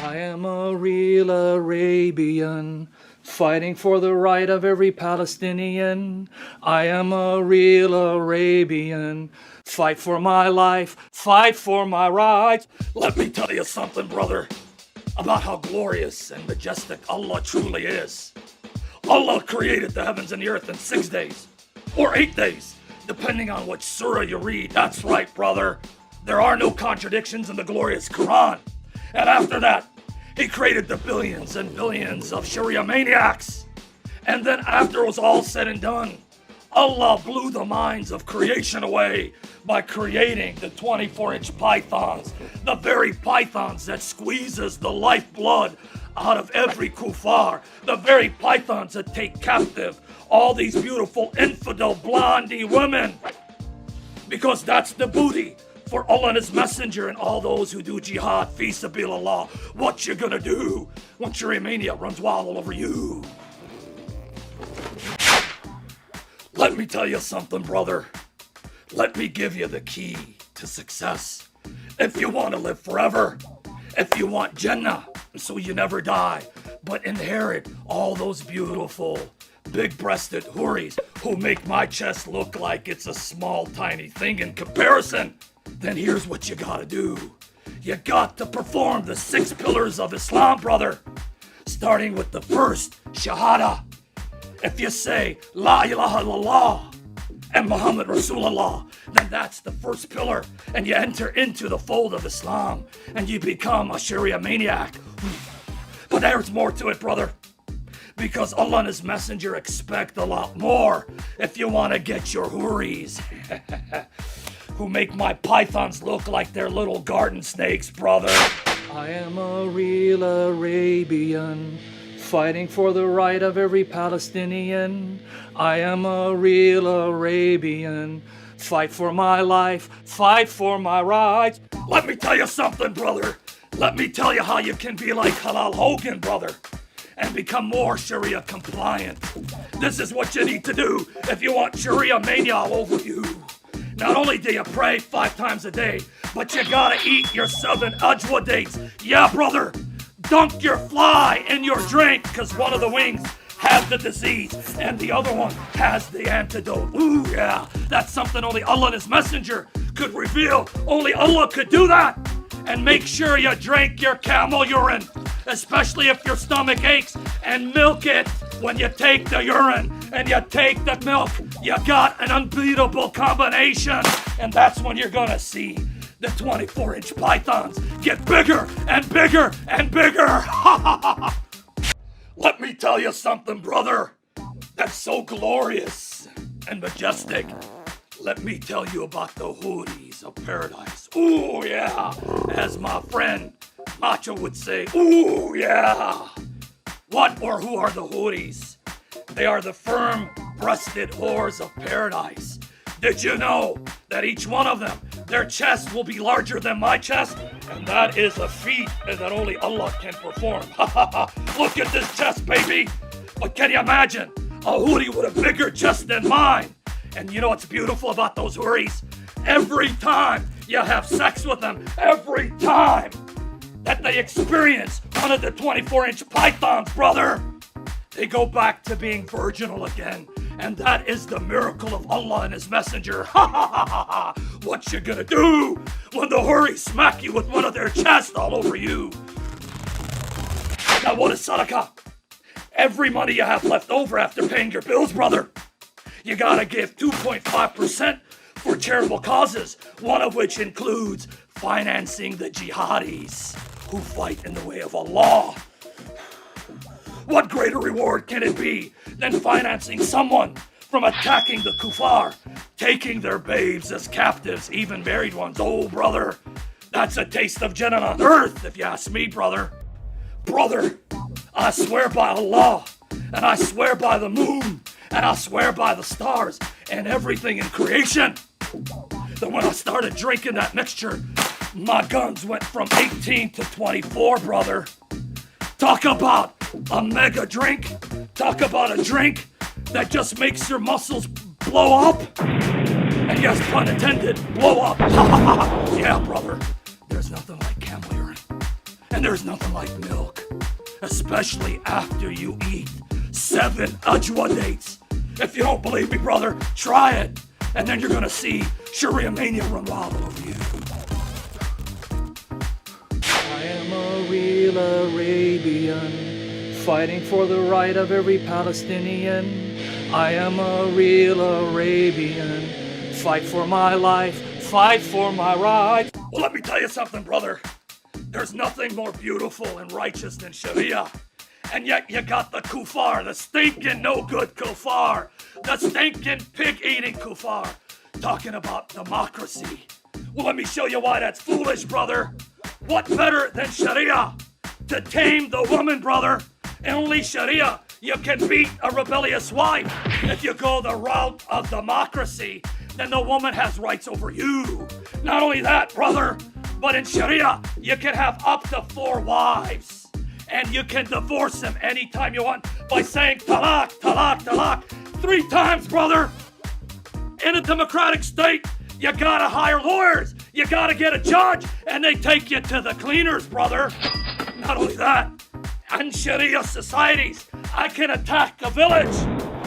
I am a real Arabian, fighting for the right of every Palestinian. I am a real Arabian, fight for my life, fight for my rights. Let me tell you something, brother, about how glorious and majestic Allah truly is. Allah created the heavens and the earth in 6 days, or 8 days, depending on which surah you read. That's right, brother. There are no contradictions in the glorious Quran. And after that, he created the billions and billions of Sharia maniacs. And then after it was all said and done, Allah blew the minds of creation away by creating the 24-inch pythons, the very pythons that squeezes the lifeblood out of every kuffar, the very pythons that take captive all these beautiful infidel blondie women, because that's the booty for Allah and His Messenger and all those who do jihad fi sabilillah. What you gonna do when Sharia mania runs wild all over you? Let me tell you something, brother. Let me give you the key to success. If you want to live forever, if you want Jannah, so you never die, but inherit all those beautiful, big-breasted houris who make my chest look like it's a small, tiny thing in comparison, then here's what you gotta do. You got to perform the 6 pillars of Islam, brother. Starting with the first, Shahada. If you say, La ilaha illallah and Muhammad Rasulullah, then that's the first pillar, and you enter into the fold of Islam, and you become a Sharia maniac. But there's more to it, brother, because Allah and His Messenger expect a lot more if you want to get your houris, who make my pythons look like they're little garden snakes, brother. I am a real Arabian, fighting for the right of every Palestinian. I am a real Arabian, fight for my life, fight for my rights. Let me tell you something, brother. Let me tell you how you can be like Halal Hogan, brother, and become more Sharia compliant. This is what you need to do if you want Sharia mania all over you. Not only do you pray 5 times a day, but you gotta eat your 7 ajwa dates. Yeah, brother, dunk your fly in your drink, because one of the wings has the disease and the other one has the antidote. Ooh, yeah, that's something only Allah and His Messenger could reveal. Only Allah could do that. And make sure you drink your camel urine, especially if your stomach aches, and milk it when you take the urine and you take the milk. You got an unbeatable combination, and that's when you're gonna see the 24-inch pythons get bigger and bigger and bigger. Let me tell you something, brother, that's so glorious and majestic. Let me tell you about the houris of paradise. Ooh, yeah, as my friend Macho would say, ooh, yeah. What or who are the houris? They are the firm-breasted whores of paradise. Did you know that each one of them, their chest will be larger than my chest? And that is a feat that only Allah can perform. Look at this chest, baby. But can you imagine a houri with a bigger chest than mine? And you know what's beautiful about those houris? Every time you have sex with them, every time that they experience one of the 24-inch pythons, brother, they go back to being virginal again. And that is the miracle of Allah and His Messenger. What you gonna do when the houris smack you with one of their chests all over you? Now what is sadaqah? Every money you have left over after paying your bills, brother, you gotta give 2.5% for charitable causes, one of which includes financing the jihadis who fight in the way of Allah. What greater reward can it be than financing someone from attacking the kuffar, taking their babes as captives, even married ones? Oh, brother, that's a taste of Jannah on earth, if you ask me, brother. Brother, I swear by Allah, and I swear by the moon, and I swear by the stars and everything in creation, that when I started drinking that mixture, my guns went from 18 to 24, brother. Talk about a mega drink. Talk about a drink that just makes your muscles blow up. And yes, pun intended, blow up. Yeah, brother, there's nothing like camel urine. And there's nothing like milk, especially after you eat 7 ajwa dates. If you don't believe me, brother, try it. And then you're gonna see Sharia mania run wild over you. I am a real Arabian, fighting for the right of every Palestinian. I am a real Arabian, fight for my life, fight for my right. Well, let me tell you something, brother. There's nothing more beautiful and righteous than Sharia. And yet you got the kuffar, the stinking no-good kuffar, the stinking pig-eating kuffar, talking about democracy. Well, let me show you why that's foolish, brother. What better than Sharia to tame the woman, brother? And only Sharia you can beat a rebellious wife. If you go the route of democracy, then the woman has rights over you. Not only that, brother, but in Sharia, you can have up to 4 wives. And you can divorce them anytime you want by saying talak, talak, talak 3 times, brother. In a democratic state, you gotta hire lawyers. You gotta get a judge, and they take you to the cleaners, brother. Not only that, in Sharia societies, I can attack a village,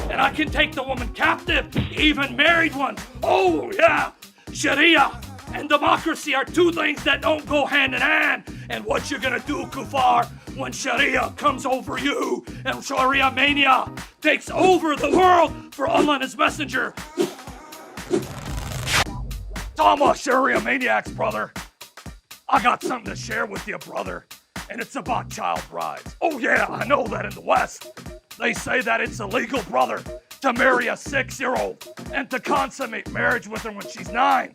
and I can take the woman captive, even married one. Oh yeah, Sharia and democracy are 2 things that don't go hand in hand. And what you're gonna do, kuffar, when Sharia comes over you and Sharia mania takes over the world for Allah and His Messenger. Tama Sharia maniacs, brother. I got something to share with you, brother. And it's about child brides. Oh yeah, I know that in the West, they say that it's illegal, brother, to marry a 6-year-old and to consummate marriage with her when she's 9.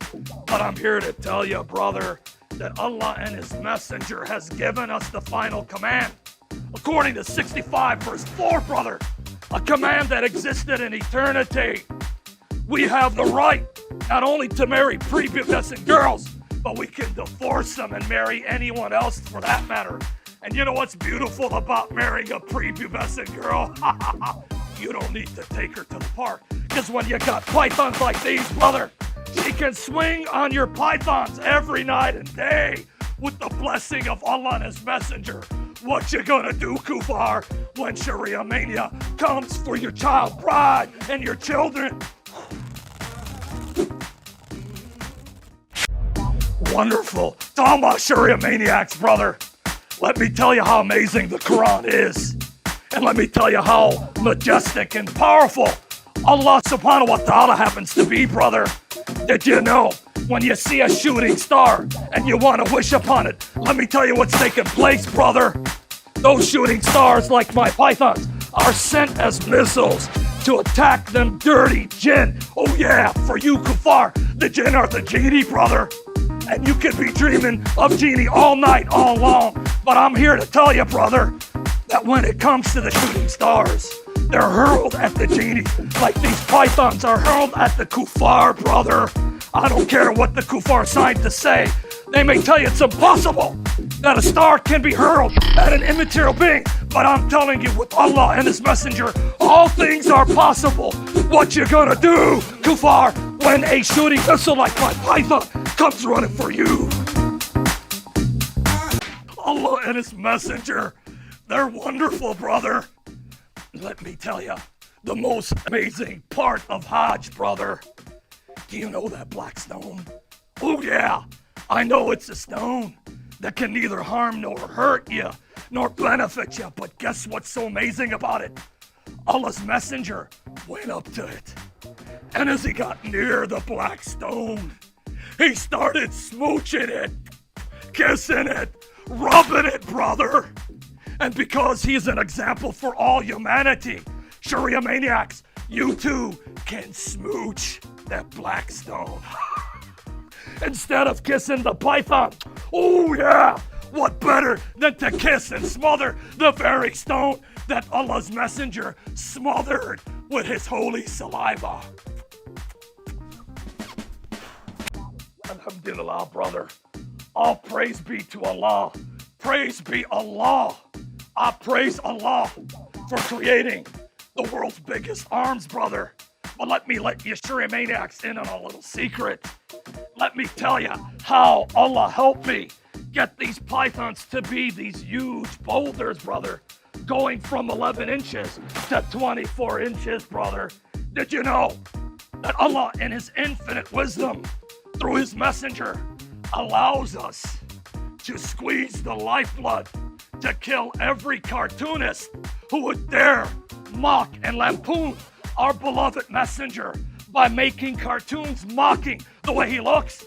But I'm here to tell you, brother, that Allah and His Messenger has given us the final command. According to 65 verse 4, brother, a command that existed in eternity. We have the right not only to marry prepubescent girls, but we can divorce them and marry anyone else for that matter. And you know what's beautiful about marrying a prepubescent girl? You don't need to take her to the park, because when you got pythons like these, brother, she can swing on your pythons every night and day with the blessing of Allah and His Messenger. What you gonna do, kuffar, when Sharia mania comes for your child bride and your children? Wonderful. Talking about Sharia maniacs, brother. Let me tell you how amazing the Quran is. And let me tell you how majestic and powerful Allah subhanahu wa ta'ala happens to be, brother. Did you know when you see a shooting star and you want to wish upon it, let me tell you what's taking place, brother. Those shooting stars, like my pythons, are sent as missiles to attack them dirty jinn. Oh yeah, for you kuffar, the jinn are the genie, brother. And you could be dreaming of genie all night, all long. But I'm here to tell you, brother, that when it comes to the shooting stars, they're hurled at the genie like these pythons are hurled at the kuffar, brother. I don't care what the kuffar scientists say. They may tell you it's impossible that a star can be hurled at an immaterial being. But I'm telling you, with Allah and His Messenger, all things are possible. What you gonna do, kuffar, when a shooting missile like my python comes running for you? Allah and His Messenger, they're wonderful, brother. Let me tell you, the most amazing part of Hajj, brother. Do you know that black stone? Oh yeah, I know it's a stone that can neither harm nor hurt you, nor benefit you. But guess what's so amazing about it? Allah's Messenger went up to it. And as he got near the black stone, he started smooching it, kissing it, rubbing it, brother. And because he's an example for all humanity, Sharia maniacs, you too can smooch that black stone. Instead of kissing the python, oh yeah, what better than to kiss and smother the very stone that Allah's Messenger smothered with His holy saliva. Alhamdulillah, brother. All praise be to Allah. Praise be Allah. I praise Allah for creating the world's biggest arms, brother. But let me let you Sharia maniacs in on a little secret. Let me tell you how Allah helped me get these pythons to be these huge boulders, brother, going from 11 inches to 24 inches, brother. Did you know that Allah, in His infinite wisdom, through His messenger, allows us to squeeze the lifeblood to kill every cartoonist who would dare mock and lampoon our beloved messenger by making cartoons mocking the way he looks?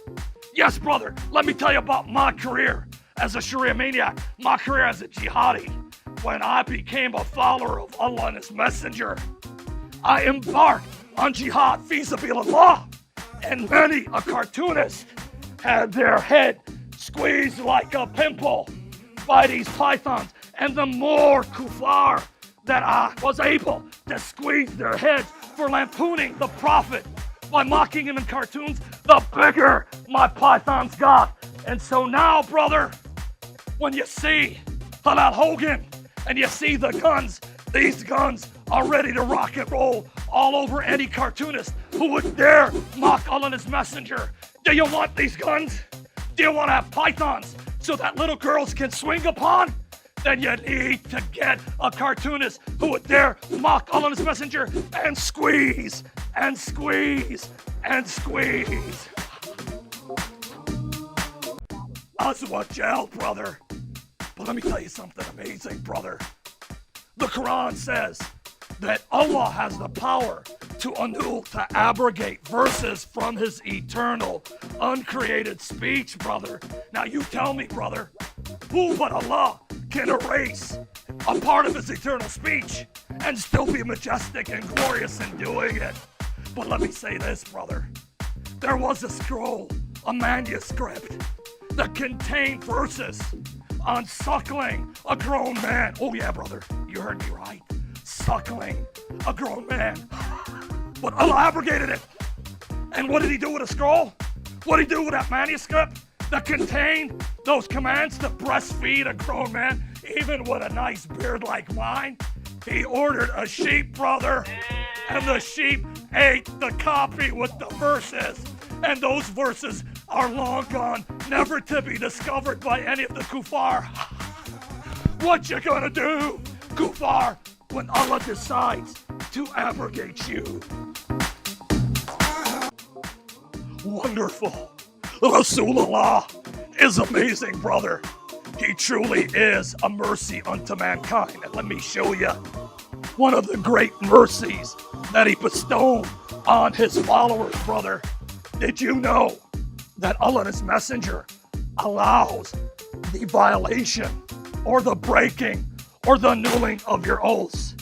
Yes, brother, let me tell you about my career as a Sharia maniac, my career as a jihadi. When I became a follower of Allah and His messenger, I embarked on jihad fi-sabilillah, and many a cartoonist had their head squeezed like a pimple by these pythons, and the more kuffar that I was able to squeeze their heads for lampooning the Prophet by mocking him in cartoons, the bigger my pythons got. And so now, brother, when you see Halal Hogan and you see the guns, these guns are ready to rock and roll all over any cartoonist who would dare mock Allah and His messenger. Do you want these guns? Do you want to have pythons so that little girls can swing upon? Then you need to get a cartoonist who would dare mock Allah and His messenger and squeeze and squeeze and squeeze. Azwa Jal, brother. But let me tell you something amazing, brother. The Quran says that Allah has the power to annul, to abrogate verses from His eternal, uncreated speech, brother. Now you tell me, brother, who but Allah can erase a part of His eternal speech and still be majestic and glorious in doing it? But let me say this, brother. There was a scroll, a manuscript, that contained verses on suckling a grown man. Oh yeah, brother, you heard me right. Suckling a grown man. But Allah abrogated it. And what did He do with a scroll? What did He do with that manuscript that contained those commands to breastfeed a grown man, even with a nice beard like mine? He ordered a sheep, brother, and the sheep ate the copy with the verses. And those verses are long gone, never to be discovered by any of the kuffar. What you gonna do, kuffar, when Allah decides to abrogate you? Wonderful. Rasulullah is amazing, brother. He truly is a mercy unto mankind. And let me show you one of the great mercies that He bestowed on His followers, brother. Did you know that Allah and His messenger allows the violation or the breaking or the annulling of your oaths?